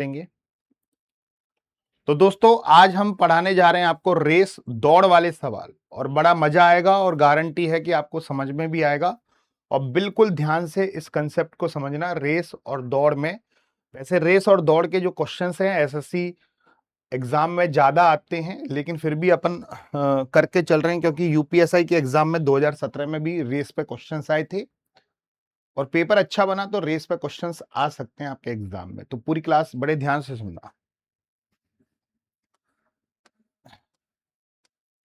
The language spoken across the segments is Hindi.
देंगे। तो दोस्तों आज हम पढ़ाने जा रहे हैं आपको रेस दौड़ वाले सवाल, और बड़ा मजा आएगा और गारंटी है कि आपको समझ में भी आएगा। और बिल्कुल ध्यान से इस कंसेप्ट को समझना, रेस और दौड़ में। वैसे रेस और दौड़ के जो क्वेश्चंस हैं एसएससी एग्जाम में ज्यादा आते हैं, लेकिन फिर भी अपन करके चल रहे हैं, क्योंकि यूपीएसआई के एग्जाम में 2017 में भी रेस पे क्वेश्चंस आए थे और पेपर अच्छा बना, तो रेस पे क्वेश्चंस आ सकते हैं आपके एग्जाम में। तो पूरी क्लास बड़े ध्यान से सुनना।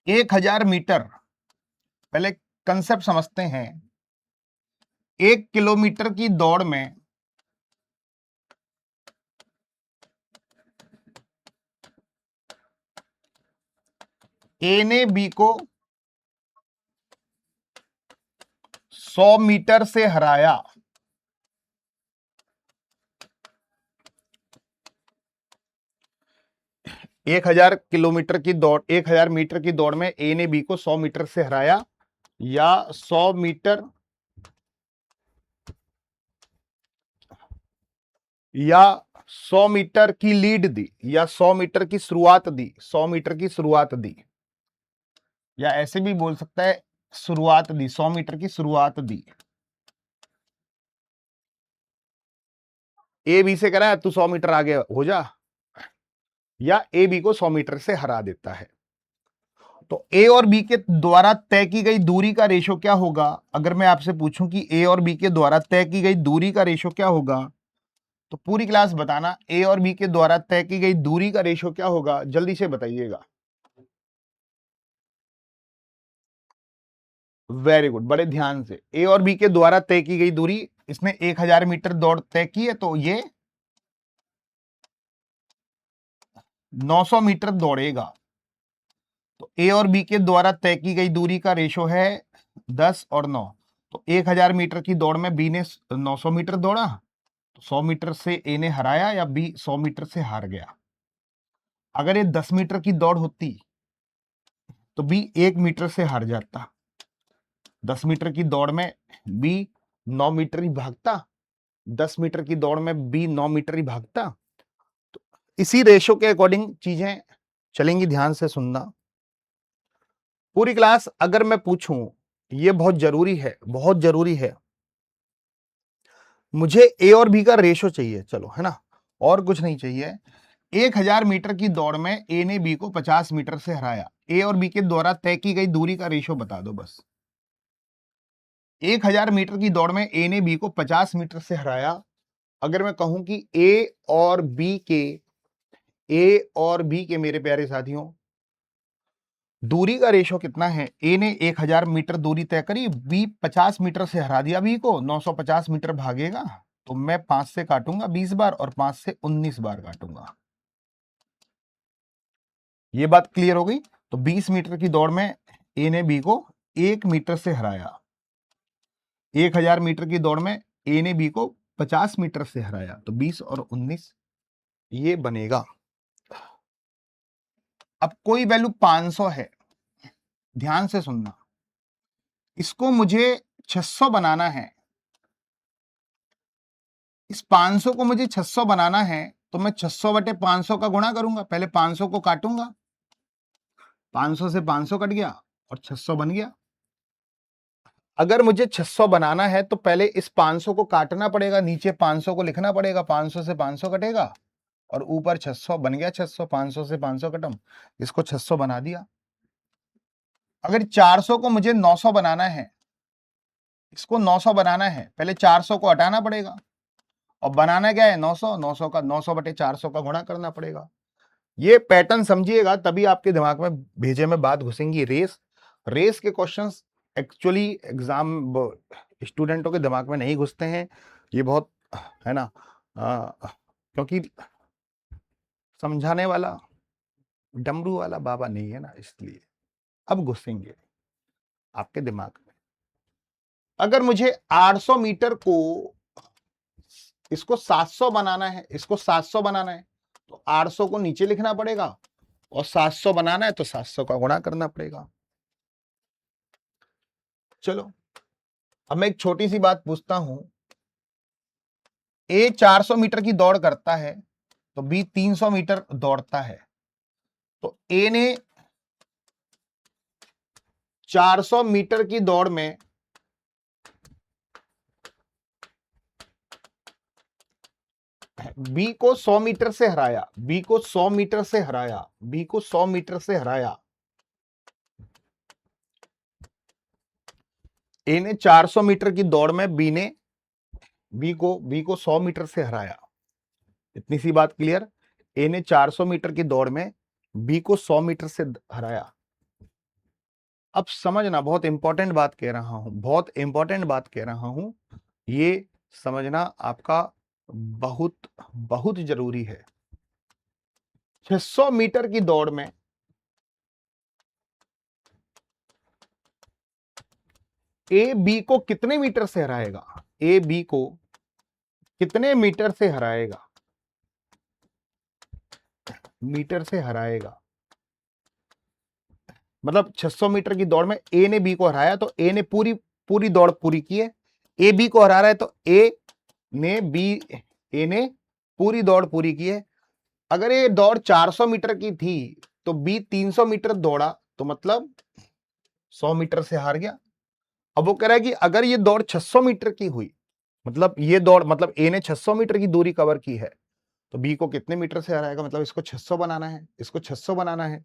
1000 मीटर, पहले कंसेप्ट समझते हैं। 1 किलोमीटर की दौड़ में ए ने बी को 100 मीटर से हराया। एक हजार किलोमीटर की दौड़, 1000 मीटर की दौड़ में ए ने बी को 100 मीटर से हराया, या 100 मीटर, या 100 मीटर की लीड दी, या 100 मीटर की शुरुआत दी, 100 मीटर की शुरुआत दी, या ऐसे भी बोल सकता है शुरुआत दी, 100 मीटर की शुरुआत दी। ए बी से कह रहा है तू 100 मीटर आगे हो जा, या ए बी को 100 मीटर से हरा देता है। तो ए और बी के द्वारा तय की गई दूरी का रेशो क्या होगा? अगर मैं आपसे पूछूं कि ए और बी के द्वारा तय की गई दूरी का रेशो क्या होगा, तो पूरी क्लास बताना ए और बी के द्वारा तय की गई दूरी का रेशो क्या होगा, जल्दी से बताइएगा। वेरी गुड, बड़े ध्यान से। ए और बी के द्वारा तय की गई दूरी, इसने 1000 मीटर दौड़ तय की है, तो ये 900 मीटर दौड़ेगा। तो ए और बी के द्वारा तय की गई दूरी का रेशो है 10 और 9। तो 1000 मीटर की दौड़ में बी ने 900 मीटर दौड़ा, तो 100 मीटर से ए ने हराया, या बी 100 मीटर से हार गया। अगर ये 10 मीटर की दौड़ होती तो बी 1 मीटर से हार जाता। 10 मीटर की दौड़ में बी 9 मीटर ही भागता, 10 मीटर की दौड़ में बी 9 मीटर ही भागता। तो इसी रेशो के अकॉर्डिंग चीजें चलेंगी, ध्यान से सुनना पूरी क्लास। अगर मैं पूछूं, ये बहुत जरूरी है, बहुत जरूरी है, मुझे ए और बी का रेशो चाहिए, चलो है ना, और कुछ नहीं चाहिए। 1000 मीटर की दौड़ में ए ने बी को 50 मीटर से हराया। ए और बी के द्वारा तय की गई दूरी का रेशो बता दो बस। 1000 मीटर की दौड़ में ए ने बी को 50 मीटर से हराया। अगर मैं कहूं कि ए और बी के मेरे प्यारे साथियों दूरी का रेशो कितना है, ए ने 1000 मीटर दूरी तय करी, बी 50 मीटर से हरा दिया बी को, 950 मीटर भागेगा। तो मैं 5 से काटूंगा 20 बार और 5 से 19 बार काटूंगा। ये बात क्लियर हो गई। तो 20 मीटर की दौड़ में ए ने बी को 1 मीटर से हराया। 1000 मीटर की दौड़ में ए ने बी को 50 मीटर से हराया, तो 20 और 19 ये बनेगा। अब कोई वैल्यू 500 है, ध्यान से सुनना, इसको मुझे 600 बनाना है। इस 500 को मुझे 600 बनाना है, तो मैं 600 बटे 500 का गुणा करूंगा। पहले 500 को काटूंगा, 500 से 500 कट गया और 600 बन गया। अगर मुझे 600 बनाना है तो पहले इस 500 को काटना पड़ेगा, नीचे 500 को लिखना पड़ेगा, 500 से 500 कटेगा और ऊपर 600 बन गया। 600, 500 से 500 कटम, इसको 600 बना दिया। अगर 400 को मुझे 900 बनाना है, इसको 900 बनाना है, पहले 400 को हटाना पड़ेगा और बनाना क्या है 900, 900 का 900 बटे 400 का गुणा करना पड़ेगा। ये पैटर्न समझिएगा, तभी आपके दिमाग में भेजे में बात घुसेंगी। रेस के क्वेश्चंस एक्चुअली एग्जाम स्टूडेंटों के दिमाग में नहीं घुसते हैं, ये बहुत है ना, क्योंकि समझाने वाला डमरू वाला बाबा नहीं है ना, इसलिए अब घुसेंगे आपके दिमाग में। अगर मुझे 800 मीटर को, इसको 700 बनाना है, इसको 700 बनाना है, तो 800 को नीचे लिखना पड़ेगा और 700 बनाना है तो 700 का गुणा करना पड़ेगा। चलो अब मैं एक छोटी सी बात पूछता हूं। ए 400 मीटर की दौड़ करता है, तो बी 300 मीटर दौड़ता है, तो ए ने 400 मीटर की दौड़ में बी को 100 मीटर से हराया, बी को 100 मीटर से हराया, बी को 100 मीटर से हराया। ए ने 400 मीटर की दौड़ में बी को 100 मीटर से हराया। इतनी सी बात क्लियर। ए ने 400 मीटर की दौड़ में बी को 100 मीटर से हराया। अब समझना, बहुत इंपॉर्टेंट बात कह रहा हूं, बहुत इंपॉर्टेंट बात कह रहा हूं, ये समझना आपका बहुत बहुत जरूरी है। 600 मीटर की दौड़ में ए बी को कितने मीटर से हराएगा, ए बी को कितने मीटर से हराएगा, मीटर से हराएगा। मतलब 600 मीटर की दौड़ में ए ने बी को हराया, तो ए ने पूरी पूरी दौड़ पूरी की है, ए बी को हरा रहा है, तो ए ने पूरी दौड़ पूरी की है। अगर ये दौड़ 400 मीटर की थी तो बी 300 मीटर दौड़ा, तो मतलब 100 मीटर से हार गया। अब वो कह रहा है कि अगर ये दौड़ 600 मीटर की हुई, मतलब ये दौड़, मतलब ए ने 600 मीटर की दूरी कवर की है, तो बी को कितने मीटर से हराएगा, मतलब इसको 600 बनाना है, इसको 600 बनाना है।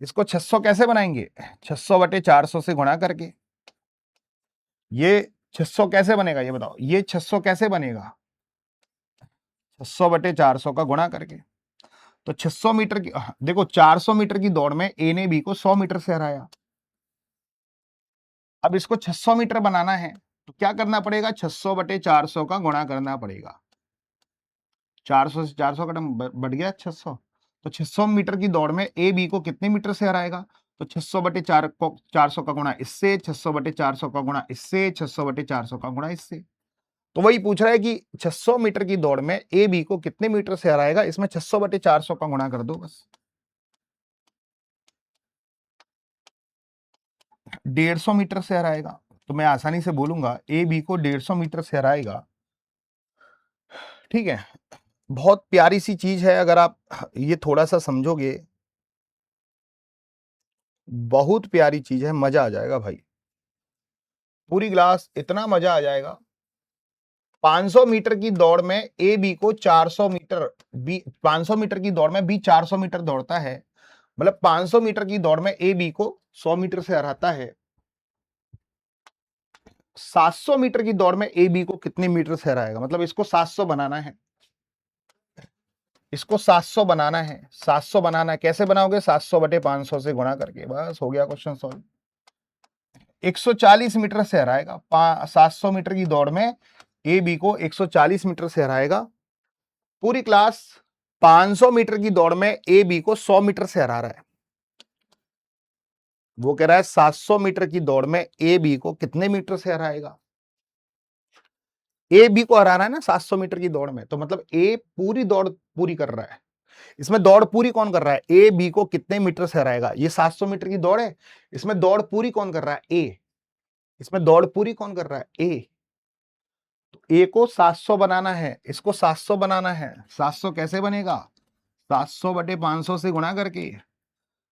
इसको 600 कैसे बनाएंगे, 600 बटे 400 से गुणा करके। ये 600 कैसे बनेगा, ये बताओ, ये 600 कैसे बनेगा, 600 बटे 400 का गुणा करके। तो 600 मीटर की, देखो 400 मीटर की दौड़ में ए ने बी को 100 मीटर से हराया। अब इसको 600 मीटर बनाना है, तो क्या करना पड़ेगा, 600 बटे 400 का गुणा करना पड़ेगा। 400 से 400 का बढ़ गया 600। तो 600 मीटर की दौड़ में ए बी को कितने मीटर से हराएगा, तो 600 बटे 400 का गुणा इससे, 600 बटे 400 का गुणा इससे, 600 बटे 400 का गुणा इससे। तो वही पूछ रहा है कि 600 मीटर की दौड़ में ए बी को कितने मीटर से हराएगा, इसमें 600 बटे 400 का गुणा कर दो बस। 150 मीटर से हराएगा, तो मैं आसानी से बोलूंगा ए बी को 150 मीटर से हराएगा। ठीक है, बहुत प्यारी सी चीज है, अगर आप ये थोड़ा सा समझोगे, बहुत प्यारी चीज है, मजा आ जाएगा भाई, पूरी क्लास इतना मजा आ जाएगा। 500 मीटर की दौड़ में ए बी को 400 मीटर, बी 500 मीटर की दौड़ में बी 400 मीटर दौड़ता है, मतलब 500 मीटर की दौड़ में ए बी को 100 मीटर से हराता है। 700 मीटर की दौड़ में ए बी को कितने मीटर से हराएगा, मतलब इसको 700 बनाना है, इसको 700 बनाना है, 700 बनाना है। कैसे बनाओगे, 700 बटे 500 से गुणा करके, बस हो गया क्वेश्चन सॉल्व। 140 मीटर से हराएगा, 700 मीटर की दौड़ में ए बी को 140 मीटर से हराएगा। पूरी क्लास 500 मीटर की दौड़ में ए बी को 100 मीटर से हरा रहा है। वो कह रहा है 700 मीटर की दौड़ में ए बी को कितने मीटर से हराएगा, ए बी को हरा रहा है ना 700 मीटर की दौड़ में, तो मतलब ए पूरी दौड़ पूरी कर रहा है। इसमें दौड़ पूरी कौन कर रहा है, ए बी को कितने मीटर से हराएगा, ये 700 मीटर की दौड़ है, इसमें दौड़ पूरी कौन कर रहा है, ए, इसमें दौड़ पूरी कौन कर रहा है, ए। तो ए को 700 बनाना है, इसको 700 बनाना है। 700 कैसे बनेगा, 700 बटे 500 से गुणा करके,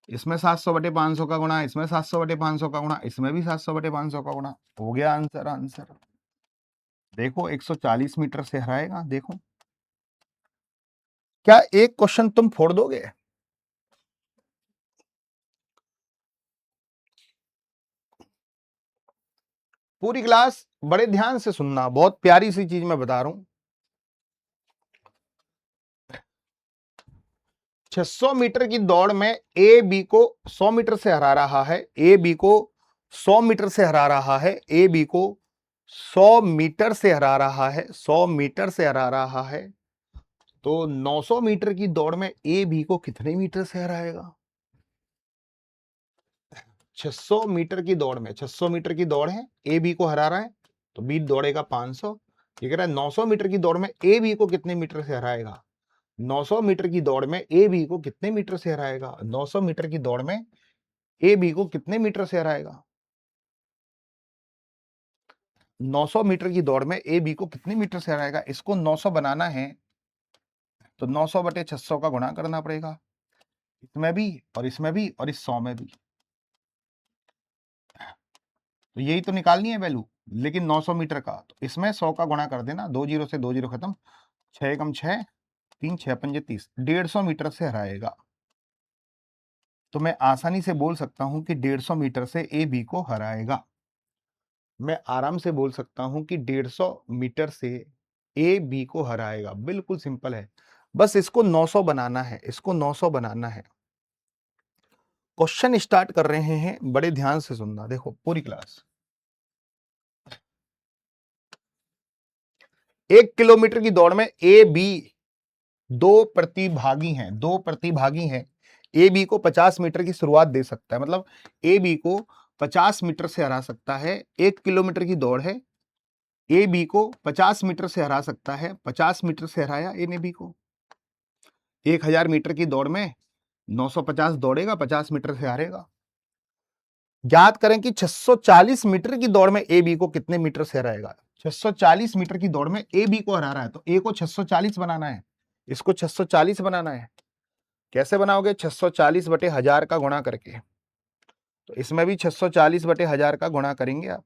इसमें 700 बटे 500 का गुणा, इसमें 700 बटे 500 का गुणा, इसमें भी 700 बटे 500 का गुणा, हो गया आंसर। आंसर देखो 140 मीटर से हराएगा। देखो क्या एक क्वेश्चन तुम फोड़ दोगे, पूरी क्लास बड़े ध्यान से सुनना, बहुत प्यारी सी चीज मैं बता रहा हूं। 600 मीटर की दौड़ में ए बी को 100 मीटर से हरा रहा है, ए बी को 100 मीटर से हरा रहा है, ए बी को 100 मीटर से हरा रहा है, 100 मीटर से हरा रहा है। तो 900 मीटर की दौड़ में ए बी को कितने मीटर से हराएगा, 600 मीटर की दौड़ में, 600 मीटर की दौड़ है, ए बी को हरा रहा है, तो बी दौड़ेगा 500। ये कह रहा है 900 मीटर की दौड़ में ए बी को कितने मीटर से हराएगा, 900 मीटर की दौड़ में ए बी को कितने मीटर से हराएगा, 900 मीटर की दौड़ में ए बी को कितने मीटर से हराएगा, 900 मीटर की दौड़ में ए बी को कितने मीटर से हराएगा। इसको 900 बनाना है, तो 900 बटे 600 का गुणा करना पड़ेगा, इसमें भी और इसमें भी और इस 100 में भी। तो यही तो निकालनी है वैल्यू, लेकिन 900 मीटर का, तो इसमें 100 का गुणा कर देना, 2 जीरो से 2 जीरो खत्म, 6 एकम 6, 3 6 पंजे 30, 150 मीटर से हराएगा। तो मैं आसानी से बोल सकता हूं कि 150 मीटर से ए बी को हराएगा। मैं आराम से बोल सकता हूं कि 150 मीटर से ए बी को हराएगा। बिल्कुल सिंपल है, बस इसको 900 बनाना है, इसको 900 बनाना है। क्वेश्चन स्टार्ट कर रहे हैं, बड़े ध्यान से सुनना, देखो पूरी क्लास। 1 किलोमीटर की दौड़ में ए बी दो प्रतिभागी हैं। ए बी को 50 मीटर की शुरुआत दे सकता है, मतलब ए बी को 50 मीटर से हरा सकता है। 1 किलोमीटर की दौड़ है, ए बी को 50 मीटर से हरा सकता है, 50 मीटर से हराया ए ने बी को। 1000 मीटर की दौड़ में 950 दौड़ेगा, 50 मीटर से हारेगा। ज्ञात करें कि 640 मीटर की दौड़ में ए बी को कितने मीटर से हराएगा। 640 मीटर की दौड़ में ए बी को हरा रहा है, तो ए को 640 बनाना है, इसको 640 बनाना है। कैसे बनाओगे? 640 बटे 1000 का गुणा करके। तो इसमें भी 640 बटे 1000 का गुणा करेंगे आप।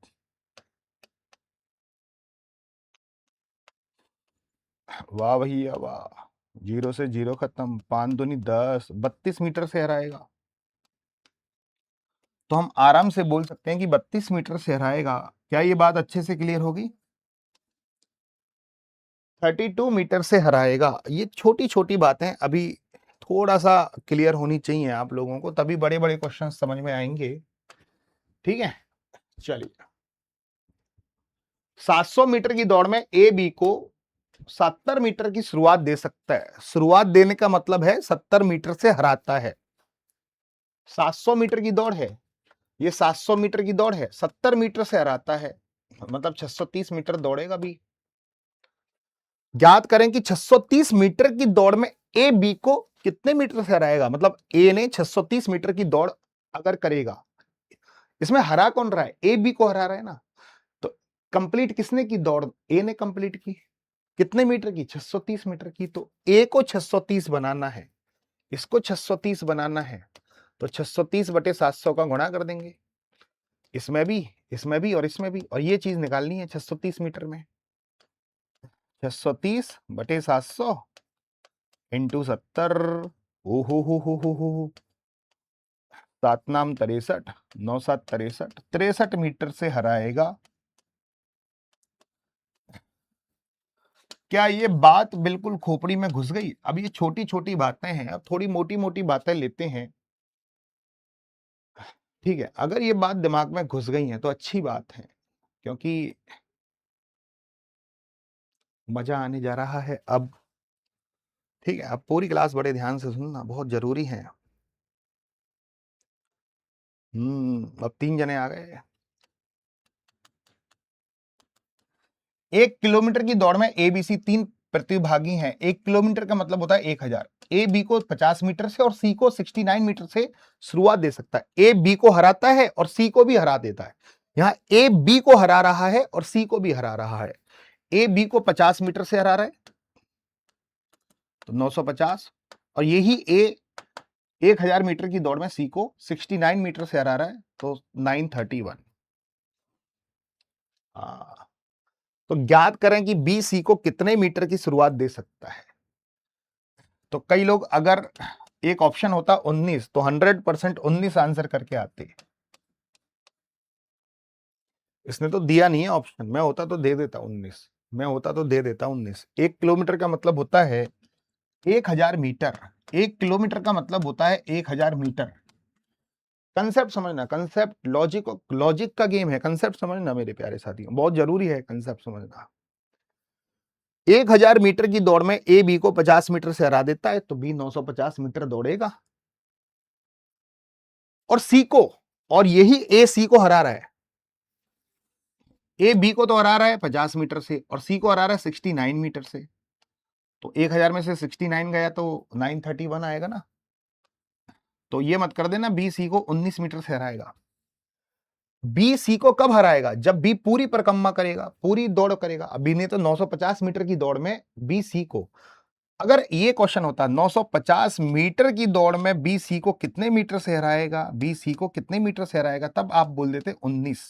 वाह भैया वाह, 0 से 0 खत्म, 5 दूनी 10, 32 मीटर से हराएगा। तो हम आराम से बोल सकते हैं कि 32 मीटर से हराएगा। क्या ये बात अच्छे से क्लियर होगी? 32 मीटर से हराएगा। ये छोटी छोटी बातें अभी थोड़ा सा क्लियर होनी चाहिए आप लोगों को, तभी बड़े बड़े क्वेश्चन समझ में आएंगे। ठीक है, चलिए। 700 मीटर की दौड़ में ए बी को 70 मीटर की शुरुआत दे सकता है। शुरुआत देने का मतलब है 70 मीटर से हराता है। 700 मीटर की दौड़ है, ये 700 मीटर की दौड़ है, 70 मीटर से हराता है, मतलब 630 मीटर दौड़ेगा बी। ज्ञात करें कि 630 मीटर की दौड़ में ए बी को कितने मीटर से हराएगा। मतलब ए ने 630 मीटर की दौड़ अगर करेगा, इसमें हरा कौन रहा है? ए बी को हरा रहा है ना। तो कंप्लीट किसने की दौड़? ए ने कंप्लीट की। कितने मीटर की? 630 मीटर की। तो ए को 630 बनाना है, इसको 630 बनाना है, तो 630 बटे 700 का गुणा कर देंगे, इसमें भी, इसमें भी और इसमें भी, और ये चीज निकालनी है 630 मीटर में। 630 बटे 700 इंटू 70, ओ हो 7 नाम 63, 9 7 63, 63 मीटर से हराएगा। क्या ये बात बिल्कुल खोपड़ी में घुस गई? अब ये छोटी छोटी बातें हैं, अब थोड़ी मोटी मोटी बातें लेते हैं। ठीक है, अगर ये बात दिमाग में घुस गई है तो अच्छी बात है, क्योंकि मजा आने जा रहा है अब। ठीक है, अब पूरी क्लास बड़े ध्यान से सुनना, बहुत जरूरी है। अब 3 जने आ गए। 1 किलोमीटर की दौड़ में ए बी सी 3 प्रतिभागी हैं। 1 किलोमीटर का मतलब होता है 1000। ए बी को 50 मीटर से और सी को 69 मीटर से शुरुआत दे सकता है। ए बी को हराता है और सी को भी हरा देता है। यहां ए बी को हरा रहा है और सी को भी हरा रहा है। ए बी को 50 मीटर से हरा रहा है, तो 950, और यही ए 1000 मीटर की दौड़ में सी को 69 मीटर से हरा रहा है, तो 931। तो ज्ञात करें कि बी सी को कितने मीटर की शुरुआत दे सकता है। तो कई लोग, अगर एक ऑप्शन होता 19, तो 100% 19 आंसर करके आते। इसने तो दिया नहीं है ऑप्शन, मैं होता तो दे देता 19, मैं होता तो दे देता 19। 1 किलोमीटर का मतलब होता है 1000 मीटर। 1 किलोमीटर का मतलब होता है 1000 मीटर। कंसेप्ट समझना, कंसेप्ट, लॉजिक, लॉजिक का गेम है, कंसेप्ट समझना मेरे प्यारे साथियों, बहुत जरूरी है कंसेप्ट समझना। 1000 मीटर की दौड़ में ए बी को 50 मीटर से हरा देता है, तो बी 950 मीटर दौड़ेगा। और सी को, और यही ए सी को हरा रहा है। ए बी को तो हरा रहा है 50 मीटर से और सी को हरा रहा है 69 मीटर से। तो 1000 में से 69 गया तो 931 आएगा ना। तो ये मत कर देना बी सी को 19 मीटर से हराएगा। बी सी को कब हराएगा? जब बी पूरी परिक्रमा करेगा, पूरी दौड़ करेगा। बी ने तो 950 मीटर की दौड़ में बी सी को अगर ये क्वेश्चन होता 950 मीटर की दौड़ में बी सी को कितने मीटर से हराएगा, बी सी को कितने मीटर से हराएगा, तब आप बोल देते 19।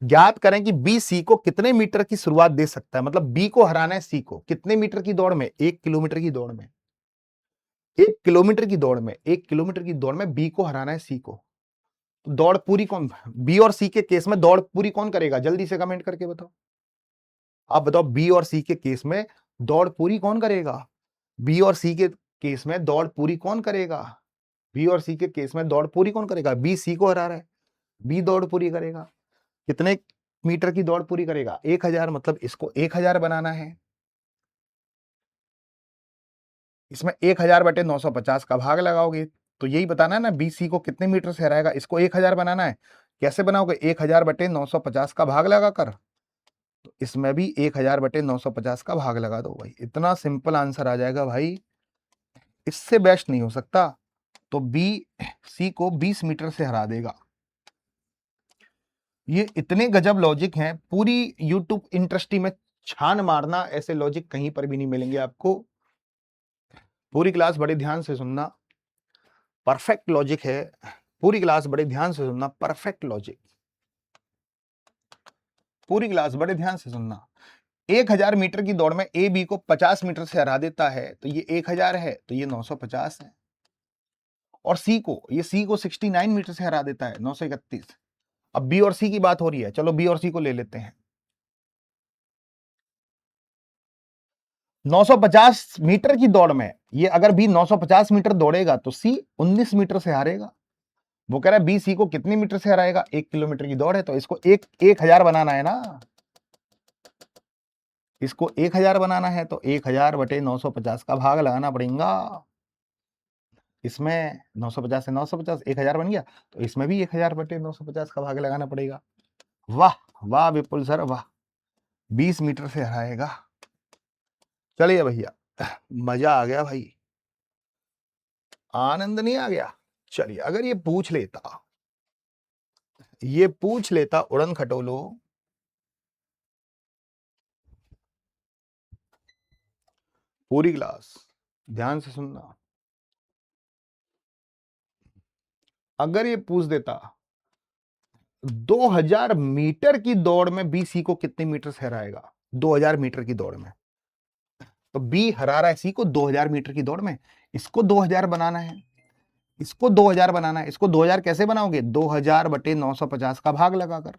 ज्ञात करें कि बी सी को कितने मीटर की शुरुआत दे सकता है, मतलब बी को हराना है सी को कितने मीटर की दौड़ में, 1 किलोमीटर की दौड़ में, 1 किलोमीटर की दौड़ में, 1 किलोमीटर की दौड़ में बी को हराना है सी को। दौड़ पूरी कौन, बी और सी के केस में दौड़ पूरी कौन करेगा, जल्दी से कमेंट करके बताओ। आप बताओ बी और सी के केस में दौड़ पूरी कौन करेगा, बी और सी के केस में दौड़ पूरी कौन करेगा, बी और सी के केस में दौड़ पूरी कौन करेगा, बी सी को हरा रहा है, बी दौड़ पूरी करेगा। कितने मीटर की दौड़ पूरी करेगा, 1000, मतलब इसको 1000 बनाना है। इसमें 1000 बटे 950 का भाग लगाओगे तो यही बताना है ना बी सी को कितने मीटर से हराएगा, इसको 1000 बनाना है। कैसे बनाओगे, 1000 बटे 950 का भाग लगाकर, तो इसमें भी 1000 बटे 950 का भाग लगा दो भाई, इतना सिंपल आंसर आ जाएगा भाई, इससे बेस्ट नहीं हो सकता। तो बी सी को 20 मीटर से हरा देगा। ये इतने गजब लॉजिक हैं, पूरी यूट्यूब इंडस्ट्री में छान मारना, ऐसे लॉजिक कहीं पर भी नहीं मिलेंगे आपको। पूरी क्लास बड़े ध्यान से सुनना, परफेक्ट लॉजिक है, पूरी क्लास बड़े ध्यान से सुनना, परफेक्ट लॉजिक, पूरी क्लास बड़े ध्यान से सुनना। 1000 मीटर की दौड़ में ए बी को 50 मीटर से हरा देता है, तो ये 1000 है, तो ये 950 है। और सी को, ये सी को 69 मीटर से हरा देता है, 931। अब बी और सी की बात हो रही है, चलो बी और सी को ले लेते हैं। 950 मीटर की दौड़ में ये अगर बी 950 मीटर दौड़ेगा तो सी 19 मीटर से हारेगा। वो कह रहा है बी सी को कितने मीटर से हराएगा, 1 किलोमीटर की दौड़ है, तो इसको 1000 बनाना है ना, इसको 1000 बनाना है, तो 1000 बटे 950 का भाग लगाना पड़ेगा। इसमें 950 से 950, 1000 बन गया, तो इसमें भी 1000 बटे 950 का भाग लगाना पड़ेगा। वाह वाह विपुल सर वाह, 20 मीटर से हराएगा। चलिए भैया, मजा आ गया भाई, आनंद नहीं आ गया। चलिए, अगर ये पूछ लेता, ये पूछ लेता उड़न खटोलो, पूरी क्लास ध्यान से सुनना, अगर ये पूछ देता 2000 मीटर की दौड़ में बी सी को कितने मीटर से हराएगा, 2000 मीटर की दौड़ में, तो बी हरा रहा है सी को 2000 मीटर की दौड़ में, इसको 2000 बनाना है, इसको 2000 बनाना है। इसको 2000 कैसे बनाओगे, 2000 बटे 950 का भाग लगाकर,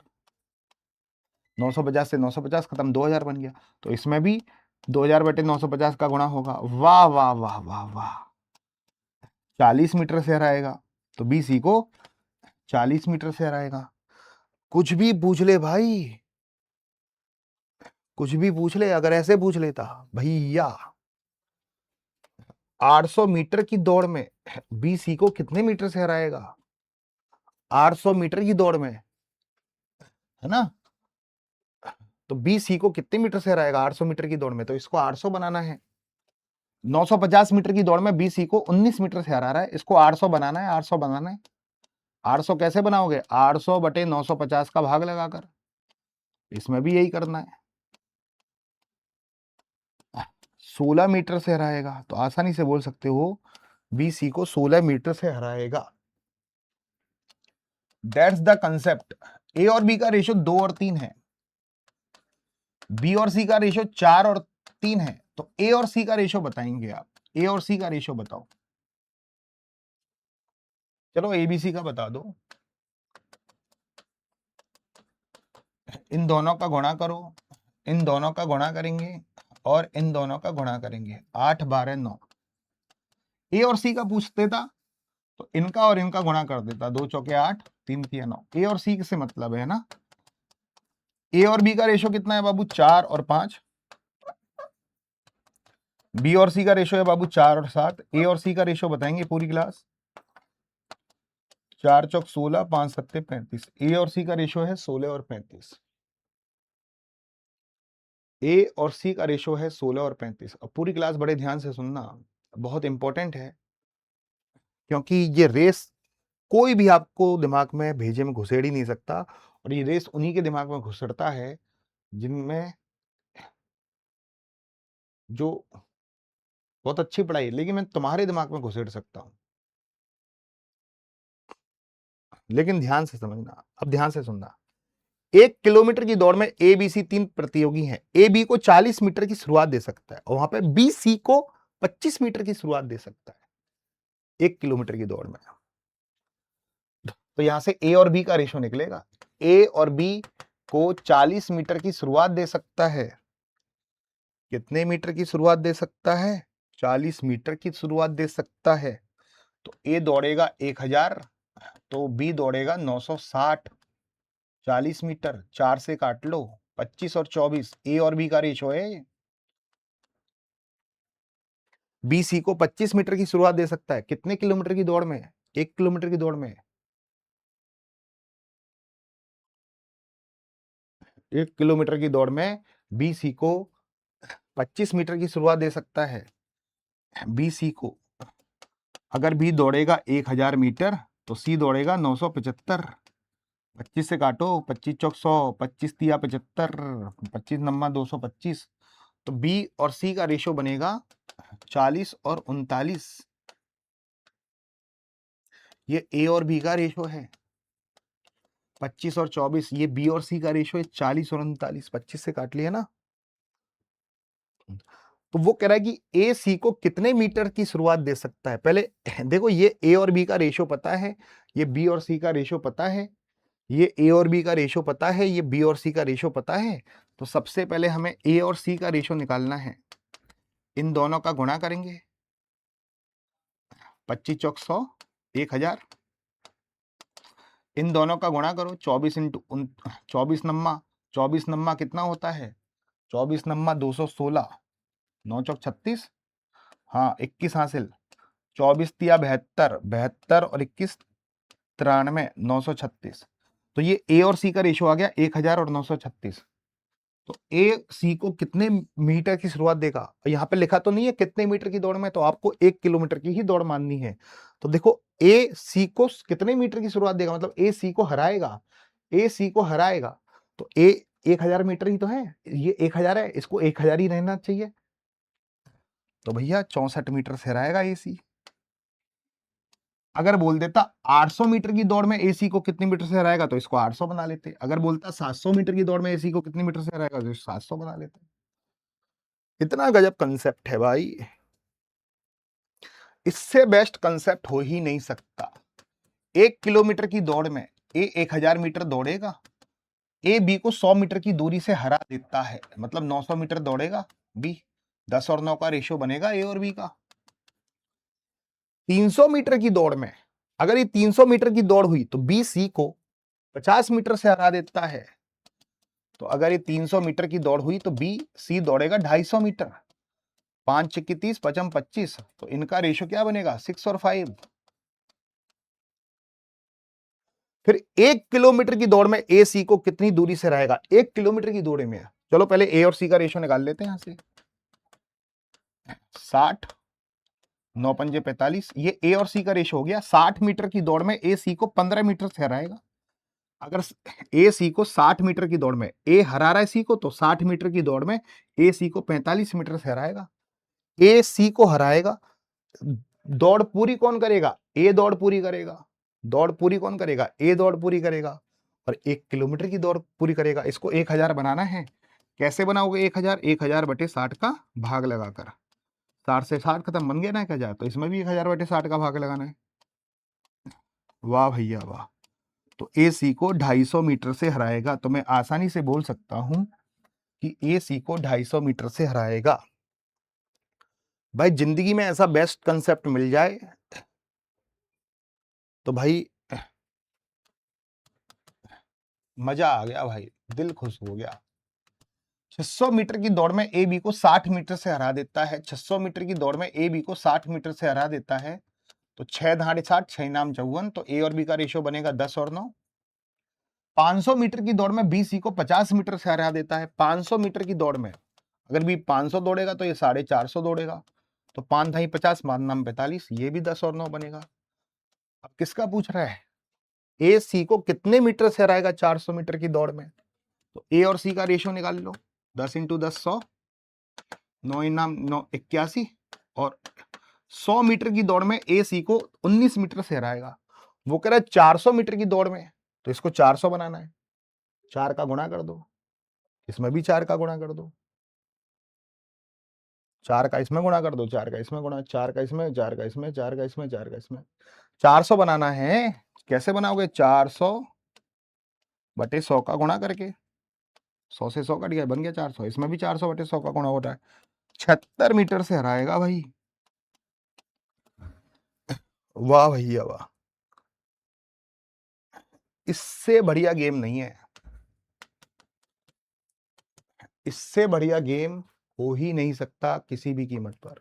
950 से 950 खत्म, 2000 बन गया। तो इसमें भी 2000 बटे 950 का गुणा होगा। वाह वाह वाह वाह वाह, 40 मीटर से हराएगा, तो बी सी को 40 मीटर से हराएगा। कुछ भी पूछ ले भाई, कुछ भी पूछ ले, अगर ऐसे पूछ लेता भैया 800 मीटर की दौड़ में बी सी को कितने मीटर से हराएगा, 800 मीटर की दौड़ में, है ना, तो बी सी को कितने मीटर से हराएगा 800 मीटर की दौड़ में, तो इसको 800 बनाना है। 950 मीटर की दौड़ में बी सी को 19 मीटर से हरा रहा है, इसको 800 बनाना है, 800 बनाना है। 800 कैसे बनाओगे, 800 बटे 950 का भाग लगाकर, इसमें भी यही करना है। 16 मीटर से हराएगा, तो आसानी से बोल सकते हो बी सी को 16 मीटर से हराएगा। That's the concept. ए और बी का रेशियो 2 और 3 है, बी और सी का रेशियो 4 और 3 है, तो ए और सी का रेशियो बताएंगे आप, ए और सी का रेशियो बताओ। चलो एबीसी का बता दो, इन दोनों का गुणा करो, इन दोनों का गुणा करेंगे और इन दोनों का गुणा करेंगे, 8 12 9। ए और सी का पूछते था तो इनका और इनका गुणा कर देता, 2 चौके 8, 3 3 9। ए और सी से मतलब है ना, ए और बी का रेशियो कितना है बाबू, 4 और 5। बी और सी का रेशियो है बाबू 4 और 7। ए और सी का रेशियो बताएंगे पूरी क्लास, 4 चौक 16, 5 सत्ते 35। ए और सी का रेशियो है 16 और 35। ए और सी का रेशियो है 16 और 35। अब पूरी क्लास बड़े ध्यान से सुनना, बहुत इंपॉर्टेंट है, क्योंकि ये रेस कोई भी आपको दिमाग में भेजे में घुसेड़ ही नहीं सकता, और ये रेस उन्हीं के दिमाग में घुसड़ता है जिनमें जो बहुत अच्छी पढ़ाई है, लेकिन मैं तुम्हारे दिमाग में घुसेड़ सकता हूं, लेकिन ध्यान से समझना, अब ध्यान से सुनना। 1 किलोमीटर की दौड़ में ए बी सी 3 प्रतियोगी हैं। ए बी को 40 मीटर की शुरुआत दे सकता है और वहां पे बी सी को 25 मीटर की शुरुआत दे सकता है 1 किलोमीटर की दौड़ में। तो यहां से ए और बी का रेशो निकलेगा। ए और बी को 40 मीटर की शुरुआत दे सकता है। कितने मीटर की शुरुआत दे सकता है? 40 मीटर की शुरुआत दे सकता है। तो ए दौड़ेगा 1000, तो बी दौड़ेगा 960। 40 मीटर 4 से काट लो, 25 और 24 ए और बी का रेशो है। बी सी को 25 मीटर की शुरुआत दे सकता है कितने किलोमीटर की दौड़ में? 1 किलोमीटर की दौड़ में। 1 किलोमीटर की दौड़ में बी सी को 25 मीटर की शुरुआत दे सकता है। बी सी को, अगर बी दौड़ेगा 1000 मीटर तो सी दौड़ेगा 975। 25 से काटो, 25 चौक 100, 25 तिया 75, 25 नम्मा 225। तो बी और सी का रेशो बनेगा 40 और 39। ये ए और बी का रेशो है 25 और 24। ये बी और सी का रेशो है 40 और 39। 25 से काट लिया ना। तो वो कह रहा है कि ए सी को कितने मीटर की शुरुआत दे सकता है। पहले देखो, ये ए और बी का रेशो पता है, ये बी और सी का रेशो पता है, ये ए और बी का रेशो पता है, ये बी और सी का रेशो पता है। तो सबसे पहले हमें ए और सी का रेशो निकालना है। इन दोनों का गुणा करेंगे, 25 चौक 100, 1000। इन दोनों का गुणा करो, 24 इंटू 24 नम्मा, 24 नम्मा कितना होता है? 24 नम्मा 216, 9 चौक 36, हाँ 21 हासिल। 24 तिया 72, 72 और 21 93, 936। तो ये ए और सी का रेशो आ गया 1000 और 936। तो ए सी को कितने मीटर की शुरुआत देगा? यहाँ पे लिखा तो नहीं है कितने मीटर की दौड़ में, तो आपको 1 किलोमीटर की ही दौड़ माननी है। तो देखो, ए सी को कितने मीटर की शुरुआत देगा, मतलब ए सी को हराएगा। ए सी को हराएगा तो ए 1000 मीटर ही तो है, ये 1000 है, इसको 1000 ही रहना चाहिए। तो भैया 64 मीटर से हराएगा ए सी। अगर बोल देता 800 मीटर की दौड़ में एसी को कितने मीटर से हराएगा, तो इसको 800 बना लेते। अगर बोलता 700 मीटर की दौड़ में एसी को कितने मीटर से हराएगा, तो 700 बना लेते। इतना गजब कंसेप्ट है भाई, इससे बेस्ट कंसेप्ट हो ही नहीं सकता। 1 किलोमीटर की दौड़ में ए 1000 मीटर दौड़ेगा, ए बी को 100 मीटर की दूरी से हरा देता है, मतलब 900 मीटर दौड़ेगा बी। 10 और 9 का रेशियो बनेगा ए और बी का। 300 मीटर की दौड़ में, अगर ये 300 मीटर की दौड़ हुई तो बी सी को 50 मीटर से हरा देता है। तो अगर ये 300 मीटर की दौड़ हुई तो बी सी दौड़ेगा 250 मीटर। 5 छक्के 30, 55 25। तो इनका रेशियो क्या बनेगा? 6 और 5। फिर 1 किलोमीटर की दौड़ में ए सी को कितनी दूरी से रहेगा? 1 किलोमीटर की दौड़ में, चलो पहले ए और सी का रेशियो निकाल लेते हैं यहां से। 60, 9 पंजे 45। ये ए और सी का रेशियो हो गया। 60 मीटर की दौड़ में ए सी को 15 मीटर से हराएगा। अगर ए सी को 60 मीटर की दौड़ में, ए हरा रहा है सी को, तो 60 मीटर की दौड़ में ए सी को 45 मीटर से हराएगा। ए सी को हराएगा, दौड़ पूरी कौन करेगा? ए दौड़ पूरी करेगा। दौड़ पूरी कौन करेगा? ए दौड़ पूरी करेगा। और 1 किलोमीटर की दौड़ पूरी करेगा। इसको 1000 बनाना है। कैसे बनाओगे 1000? 1000 बटे 60 का भाग लगाकर। 60 से 60 खत्म, बन गया ना 1000। तो इसमें भी 1000 बटे 60 का भाग लगाना है। वाह भैया वाह। तो ए सी को 250 मीटर से हराएगा। तो मैं आसानी से बोल सकता हूं कि ए सी को 250 मीटर से हराएगा। भाई जिंदगी में ऐसा बेस्ट कंसेप्ट मिल जाए तो भाई मजा आ गया भाई, दिल खुश हो गया। 600 मीटर की दौड़ में ए बी को 60 मीटर से हरा देता है। 600 मीटर की दौड़ में ए बी को 60 मीटर से हरा देता है। तो 6 धाड़े 60, 6 नाम 54। तो ए और बी का रेशियो बनेगा 10 और 9। 500 मीटर की दौड़ में बी सी को 50 मीटर से हरा देता है। 500 मीटर की दौड़ में अगर बी 500 दौड़ेगा तो ये 450 दौड़ेगा। तो 5 धाई 50, 5 नाम 45। ये भी 10 और 9 बनेगा। अब किसका पूछ रहा है? ए सी को कितने मीटर से हराएगा 400 मीटर की दौड़ में? तो ए और सी का रेशियो निकाल लो। 10 इंटू 10 100, 9 इनाम 9 81, और 100 मीटर की दौड़ में ए सी को 19 मीटर से हराएगा। वो कह रहा है 400 मीटर की दौड़ में, तो इसको 400 बनाना है, 4 का गुणा कर दो, इसमें भी 4 का गुणा कर दो, 4 का इसमें गुणा कर दो, 4 का इसमें गुणा, 4 का इसमें, 4 का इसमें, 4 का इसमें, 4 का इसमें, 400 बनाना है। कैसे बनाओगे? 400 बटे 100 का गुणा करके, 100 से 100 कट गया, बन गया 400। इसमें भी 400 बटे 100 का गुणा हो रहा है, 76 मीटर से हराएगा भाई। वाह भैया वाह, इससे बढ़िया गेम नहीं है, इससे बढ़िया गेम हो ही नहीं सकता किसी भी कीमत पर।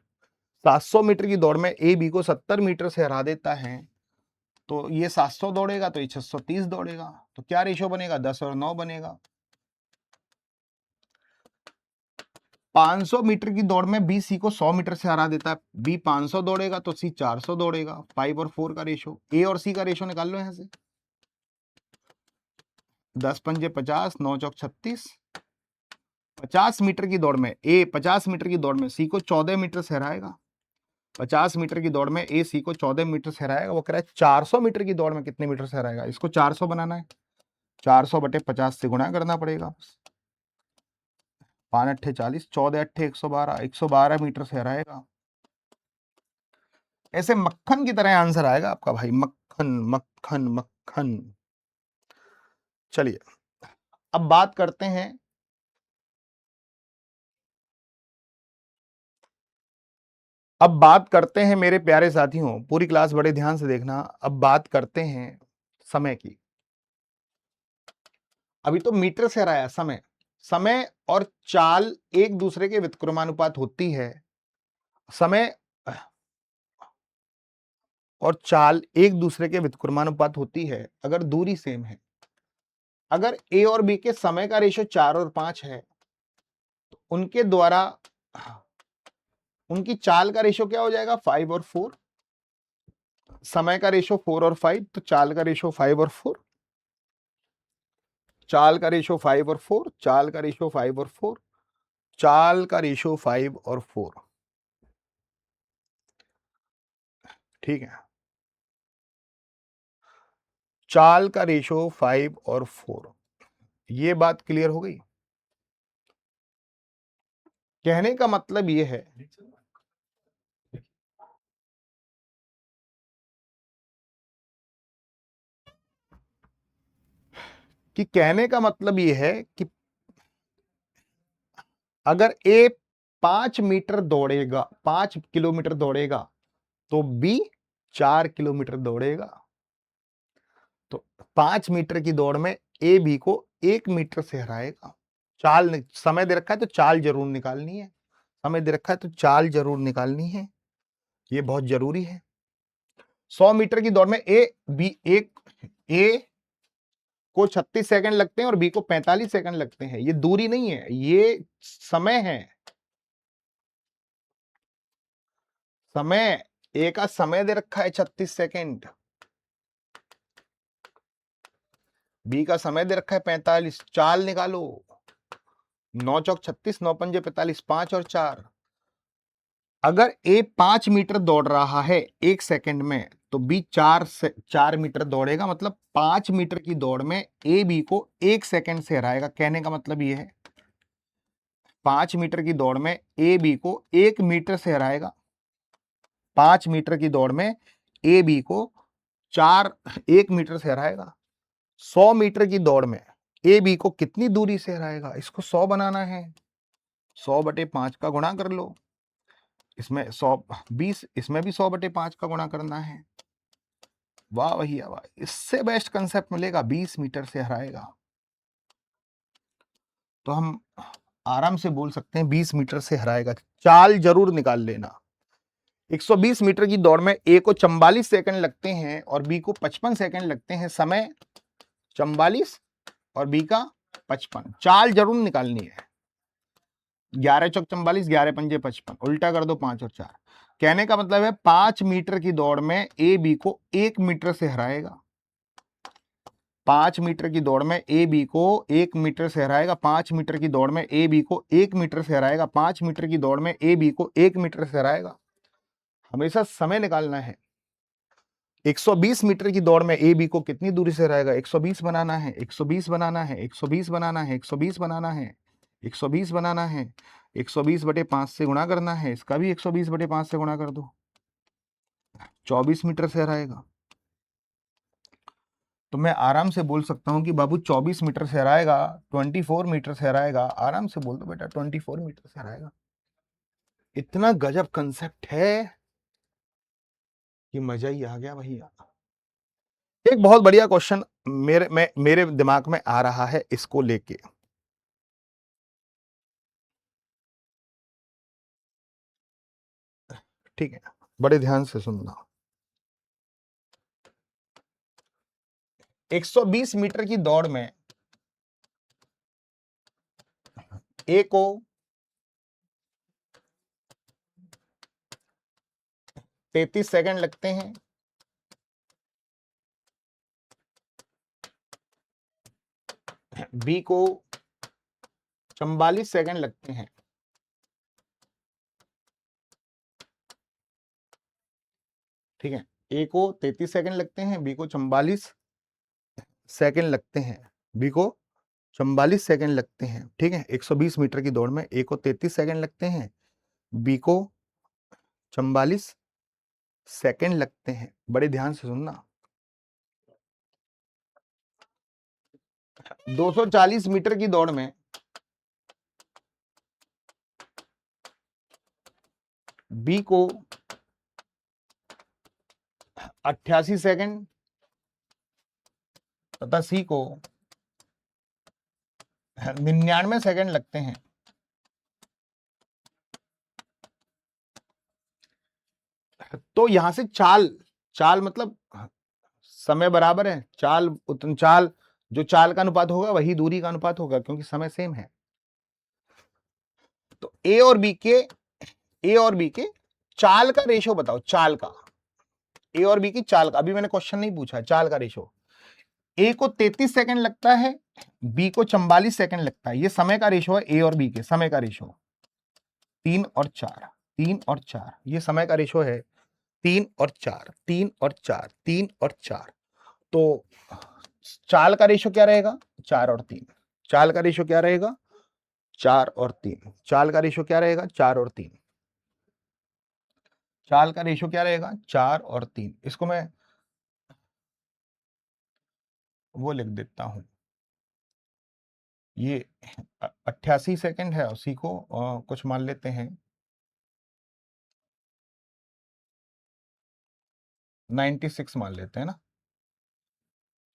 700 मीटर की दौड़ में ए बी को 70 मीटर से हरा देता है, तो ये 700 दौड़ेगा तो ये 630 दौड़ेगा, तो क्या रेशो बनेगा? 10 और 9 बनेगा। 500 मीटर की दौड़ में बी सी को 100 मीटर से हरा देता है, बी 500 दौड़ेगा तो सी 400 दौड़ेगा। 5 और 4 का रेशो, ए और सी का रेशो निकाल लो यहां से। 10 पंजे 50, 9 चौक 36। 50 मीटर की दौड़ में ए 50 मीटर की दौड़ में सी को 14 मीटर से हराएगा। 50 मीटर की दौड़ में ए सी को 14 मीटर से हराएगा। वो कह रहा है 400 मीटर की दौड़ में कितने मीटर से हराएगा? इसको 400 बनाना है, 400 बटे 50 से गुणा करना पड़ेगा। 5 अट्ठे 40, 14 अट्ठे 112, 112 मीटर से हराएगा। ऐसे मक्खन की तरह आंसर आएगा आपका भाई, मक्खन मक्खन मक्खन। चलिए अब बात करते हैं, अब बात करते हैं मेरे प्यारे साथियों, पूरी क्लास बड़े ध्यान से देखना। अब बात करते हैं समय की। अभी तो मीटर से हराया, समय, समय और चाल एक दूसरे के व्युत्क्रमानुपात होती है। समय और चाल एक दूसरे के व्युत्क्रमानुपात होती है अगर दूरी सेम है। अगर ए और बी के समय का रेशो 4 और 5 है तो उनके द्वारा उनकी चाल का रेशो क्या हो जाएगा? 5 और 4। समय का रेशो 4 और 5, तो चाल का रेशो 5 और 4, चाल का रेशो 5 और 4, चाल का रेशो 5 और 4, चाल का रेशो 5 और 4। ठीक है, चाल का रेशो 5 और 4, ये बात क्लियर हो गई। कहने का मतलब ये है कि कहने का मतलब ये है कि अगर ए 5 मीटर दौड़ेगा, 5 किलोमीटर दौड़ेगा, तो बी 4 किलोमीटर दौड़ेगा। तो 5 मीटर की दौड़ में ए बी को 1 मीटर से हराएगा। चाल, समय दे रखा है तो चाल जरूर निकालनी है, समय दे रखा है तो चाल जरूर निकालनी है, ये बहुत जरूरी है। 100 मीटर की दौड़ में ए को 36 सेकंड लगते हैं और बी को 45 सेकंड लगते हैं। ये दूरी नहीं है, ये समय है। समय, ए का समय दे रखा है 36 सेकंड, बी का समय दे रखा है 45। चाल निकालो, 9 चौक 36, 9 पंजे 45, 5 और 4। अगर ए 5 मीटर दौड़ रहा है 1 सेकंड में, तो बी 4 मीटर दौड़ेगा। मतलब 5 मीटर की दौड़ में ए बी को 1 सेकंड से हराएगा। कहने का मतलब ये है 5 मीटर की दौड़ में ए बी को 1 मीटर से हराएगा। 5 मीटर की दौड़ में ए बी को 1 मीटर से हराएगा। 100 मीटर की दौड़ में ए बी को कितनी दूरी से हराएगा? इसको 100 बनाना है, 100 बटे 5 का गुणा कर लो। इसमें 100 20, इसमें भी 100 बटे 5 का गुणा करना है। वाह भैया वाह, इससे बेस्ट कंसेप्ट मिलेगा, 20 मीटर से हराएगा। तो हम आराम से बोल सकते हैं 20 मीटर से हराएगा। चाल जरूर निकाल लेना। 120 मीटर की दौड़ में ए को 44 सेकंड लगते हैं और बी को 55 सेकंड लगते हैं। समय 44 और बी का 55। चाल जरूर निकालनी है। 11 चौक 44, 11 पंजे 55, उल्टा कर दो 5 और 4। कहने का मतलब है 5 मीटर की दौड़ में ए बी को 1 मीटर से हराएगा। 5 मीटर की दौड़ में ए बी को 1 मीटर से हराएगा, 5 मीटर की दौड़ में ए बी को 1 मीटर से हराएगा, 5 मीटर की दौड़ में ए बी को 1 मीटर से हराएगा। हमेशा समय निकालना है। 120 मीटर की दौड़ में ए बी को कितनी दूरी से हराएगा? 120 बनाना है, 120 बनाना है, 120 बनाना है, 120 बनाना है, 120 बनाना है, 120 बटे 5 से गुणा करना है, इसका भी 120 बटे 5 से गुणा कर दो, 24 मीटर से हराएगा। तो मैं आराम से बोल सकता हूं कि बाबू 24 मीटर से हराएगा, 24 मीटर से हराएगा। आराम से बोल दो बेटा, 24 मीटर से हराएगा। इतना गजब कंसेप्ट है कि मजा ही आ गया भैया। एक बहुत बढ़िया क्वेश्चन मेरे दिमाग में आ रहा है इसको लेके। ठीक है, बड़े ध्यान से सुनना। 120 मीटर की दौड़ में ए को 33 सेकंड लगते हैं, बी को 44 सेकंड लगते हैं, ठीक है। ए को 33 सेकंड लगते हैं, बी को 44 सेकंड लगते हैं, बी को 44 सेकंड लगते हैं, ठीक है। 120 मीटर की दौड़ में ए को 33 सेकंड लगते हैं, बी को 44 सेकंड लगते हैं। बड़े ध्यान से सुनना। 240 मीटर की दौड़ में बी को 88 सेकंड तथा सी को 99 सेकंड लगते हैं। तो यहां से चाल मतलब समय बराबर है, चाल जो चाल का अनुपात होगा वही दूरी का अनुपात होगा, क्योंकि समय सेम है। तो ए और बी के चाल का रेशो बताओ, चाल का, ए और बी की चाल का। अभी मैंने क्वेश्चन नहीं पूछा, चाल का रेशो। ए को 33 सेकंड लगता है, बी को 44 सेकंड लगता है। ये समय का रेशो है ए और बी के, समय का रेशो 3 और 4, 3 और 4, ये समय का रेशो है 3 और 4, 3 और 4, 3 और 4। तो चाल का रेशो क्या रहेगा? 4 और 3। चाल का रेशो क्या रहेगा? 4 और 3। चाल का रेशो क्या रहेगा? 4 और 3। चाल का रेशो क्या रहेगा? 4 और 3। इसको मैं वो लिख देता हूं, ये 88 सेकंड है, उसी को कुछ मान लेते हैं 96 मान लेते हैं ना,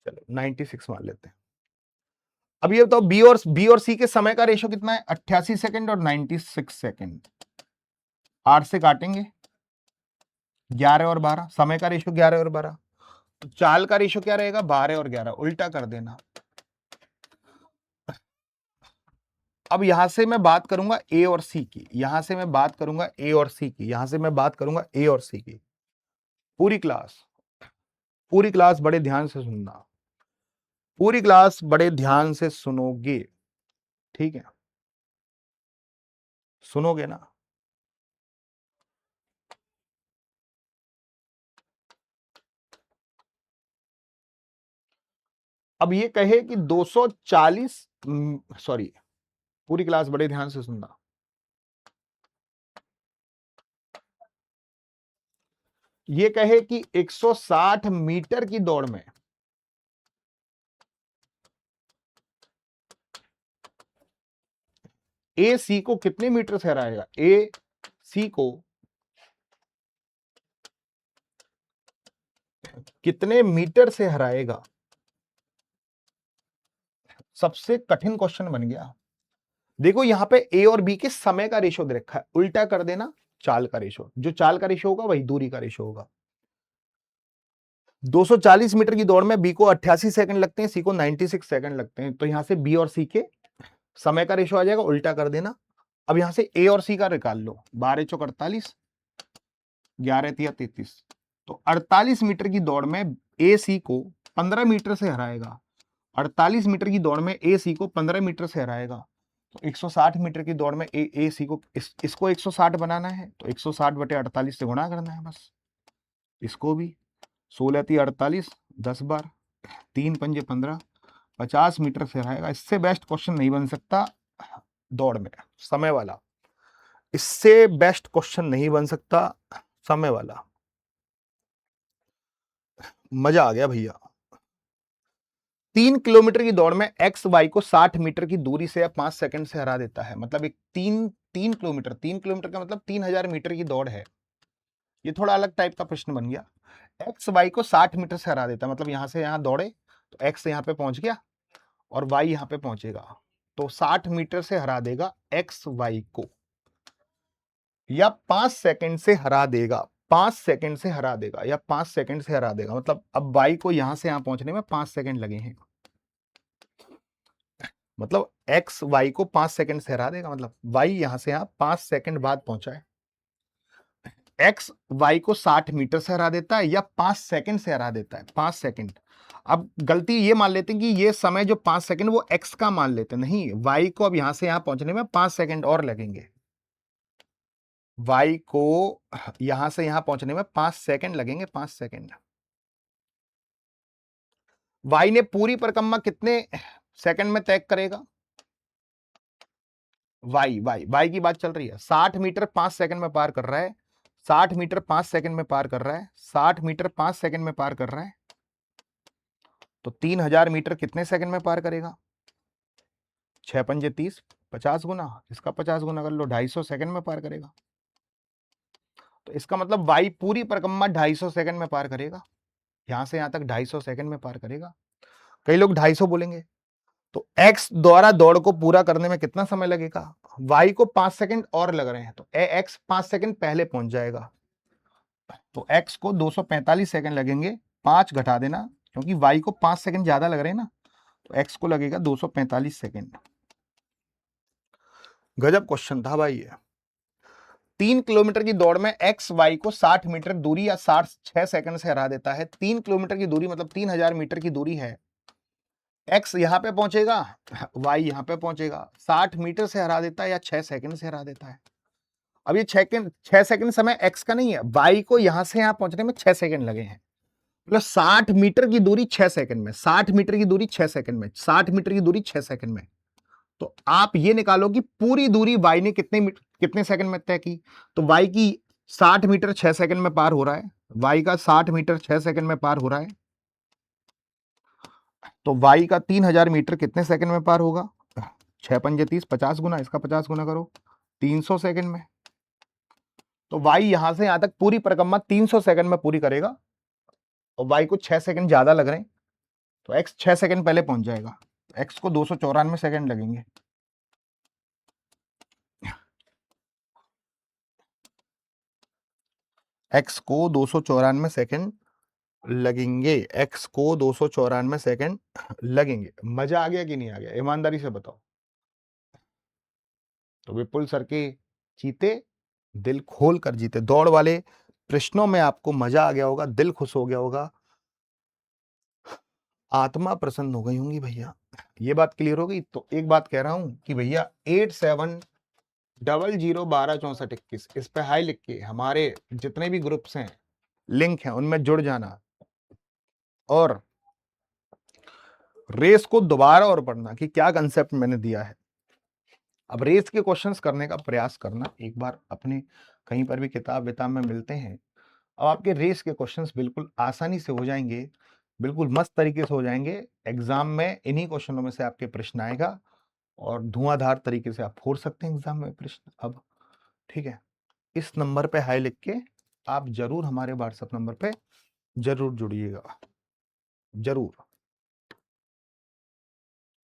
चलो 96 मान लेते हैं। अब ये बताओ बी और सी के समय का रेशो कितना है? 88 सेकंड और 96 सेकंड। 8 से काटेंगे, 11 और 12, समय का रेशो 11 और 12। तो चाल का रेशो क्या रहेगा? 12 और 11, उल्टा कर देना। अब यहां से मैं बात करूंगा ए और सी की, यहां से मैं बात करूंगा ए और सी की, यहां से मैं बात करूंगा ए और सी की। पूरी क्लास बड़े ध्यान से सुनना, पूरी क्लास बड़े ध्यान से सुनोगे, ठीक है? सुनोगे ना? अब ये कहे कि 240, सॉरी, पूरी क्लास बड़े ध्यान से सुनना। ये कहे कि 160 मीटर की दौड़ में ए सी को कितने मीटर से हराएगा? ए सी को कितने मीटर से हराएगा? सबसे कठिन क्वेश्चन बन गया। देखो यहां पे ए और बी के समय का रेशो दे रखा है, उल्टा कर देना चाल का रेशो। जो चाल का रेशो होगा वही दूरी का रेशो होगा। 240 मीटर की दौड़ में बी को 88 सेकंड लगते हैं, सी को 96 सेकंड लगते हैं। तो यहां से बी और सी के समय का रेशो आ जाएगा, उल्टा कर देना। अब यहां से ए और सी का निकाल लो, 12 चौक 48, 11 तिया 33। तो 48 मीटर की दौड़ में ए सी को 15 मीटर से हराएगा। 48 मीटर की दौड़ में ए सी को 15 मीटर से हराएगा, तो 160 मीटर की दौड़ में ए सी को इसको 160 बनाना है, तो 160 बटे 48 से गुणा करना है बस। इसको भी 16 × 48 10 बार 3 पंजे 15 50 मीटर से हराएगा। इससे बेस्ट क्वेश्चन नहीं बन सकता दौड़ में, समय वाला। इससे बेस्ट क्वेश्चन नहीं बन सकता समय वाला। मजा आ गया भैया। 3 किलोमीटर की दौड़ में एक्स वाई को 60 मीटर की दूरी से या 5 सेकंड से हरा देता है। मतलब एक 3 किलोमीटर का मतलब 3000 मीटर की दौड़ है। ये थोड़ा अलग टाइप का प्रश्न बन गया। एक्स वाई को 60 मीटर से हरा देता है, मतलब यहां से यहां दौड़े तो एक्स यहां पे पहुंच गया और वाई यहां पे पहुंचेगा, तो 60 मीटर से हरा देगा एक्स वाई को, या 5 सेकंड से हरा देगा, 5 सेकंड से हरा देगा, या 5 सेकंड से हरा देगा। मतलब अब वाई को यहां से यहां पहुंचने में 5 सेकंड लगे हैं, मतलब एक्स वाई को 5 सेकंड से हरा देगा, मतलब वाई यहां से यहां 5 सेकंड बाद पहुंचा है। एक्स वाई को 60 मीटर से हरा देता है या 5 सेकंड से हरा देता है, 5 सेकंड। अब गलती ये मान लेते हैं कि ये समय जो 5 सेकंड वो एक्स का मान लेते हैं, नहीं, वाई को अब यहां से यहां पहुंचने में 5 सेकंड और लगेंगे। वाई को यहां से यहां पहुंचने में 5 सेकंड लगेंगे, 5 सेकंड। वाई ने पूरी परिक्रमा कितने सेकंड में तय करेगा? वाई की बात चल रही है। 60 मीटर 5 सेकंड में पार कर रहा है, 60 मीटर 5 सेकंड में पार कर रहा है, 60 मीटर 5 सेकंड में पार कर रहा है, तो 3000 मीटर कितने सेकंड में पार करेगा? 6 पंजे 30, 50 गुना, इसका 50 गुना कर लो, 250 सेकंड में पार करेगा। तो इसका मतलब वाई पूरी परिक्रमा 250 सेकंड में पार करेगा, यहां से यहां तक 250 सेकंड में पार करेगा। कई लोग 250 बोलेंगे, तो एक्स द्वारा दौड़ को पूरा करने में कितना समय लगेगा? वाई को 5 सेकंड और लग रहे हैं, तो एक्स 5 सेकंड पहले पहुंच जाएगा, तो एक्स को 245 सेकंड लगेंगे। 5 घटा देना, क्योंकि वाई को 5 सेकंड ज्यादा लग रहे हैं ना, तो एक्स को लगेगा 245 सेकंड। गजब क्वेश्चन था भाई ये। 3 किलोमीटर की दौड़ में एक्स वाई को 60 मीटर दूरी या 6 सेकंड से हरा देता है। 3 किलोमीटर की दूरी मतलब 3000 मीटर की दूरी है। एक्स यहां पे पहुंचेगा, वाई यहां पे पहुंचेगा, 60 मीटर से हरा देता है या 6 सेकंड से हरा देता है। अब ये 6 सेकंड समय एक्स का नहीं है, वाई को यहां से यहां पहुंचने में 6 सेकंड लगे हैं, मतलब 60 मीटर की दूरी 6 सेकंड में, 60 मीटर की दूरी 6 सेकंड में, 60 मीटर की दूरी 6 सेकंड में। तो आप ये निकालो कि पूरी दूरी वाई ने कितने सेकंड में तय की। तो वाई की 60 मीटर 6 सेकंड में पार हो रहा है, वाई का 60 मीटर 6 सेकंड में पार हो रहा है, तो वाई का 3000 मीटर कितने सेकंड में पार होगा? 6 पंजे 30, 50 गुना, इसका 50 गुना करो, 300 सेकंड में। तो वाई यहां से यहां तक पूरी परिक्रमा 300 सेकंड में पूरी करेगा, और वाई को 6 सेकंड ज्यादा लग रहे हैं, तो एक्स 6 सेकंड पहले पहुंच जाएगा, एक्स को 294 सेकंड लगेंगे। एक्स को 294 सेकंड लगेंगे, एक्स को 294 सेकंड लगेंगे। मजा आ गया कि नहीं आ गया, ईमानदारी से बताओ। तो विपुल सर के जीते, दिल खोल कर जीते। दौड़ वाले प्रश्नों में आपको मजा आ गया होगा, दिल खुश हो गया होगा, आत्मा प्रसन्न हो गई होंगी भैया। ये बात क्लियर हो गई। तो एक बात कह रहा हूं कि भैया 8700126421 इस पे हाई लिख के हमारे जितने भी ग्रुप्स हैं, लिंक हैं, उनमें जुड़ जाना, और रेस को दोबारा और पढ़ना कि क्या कंसेप्ट मैंने दिया है। अब रेस के क्वेश्चंस करने का प्रयास करना, एक बार अपने कहीं पर भी किताब विताब में मिलते हैं, अब आपके रेस के क्वेश्चंस बिल्कुल आसानी से हो जाएंगे, बिल्कुल मस्त तरीके से हो जाएंगे। एग्जाम में इन्हीं क्वेश्चनों में से आपके प्रश्न आएगा, और धुआंधार तरीके से आप फोड़ सकते हैं एग्जाम में प्रश्न। अब ठीक है, इस नंबर पे हाई लिख के आप जरूर हमारे व्हाट्सएप नंबर पे जरूर जुड़िएगा, जरूर।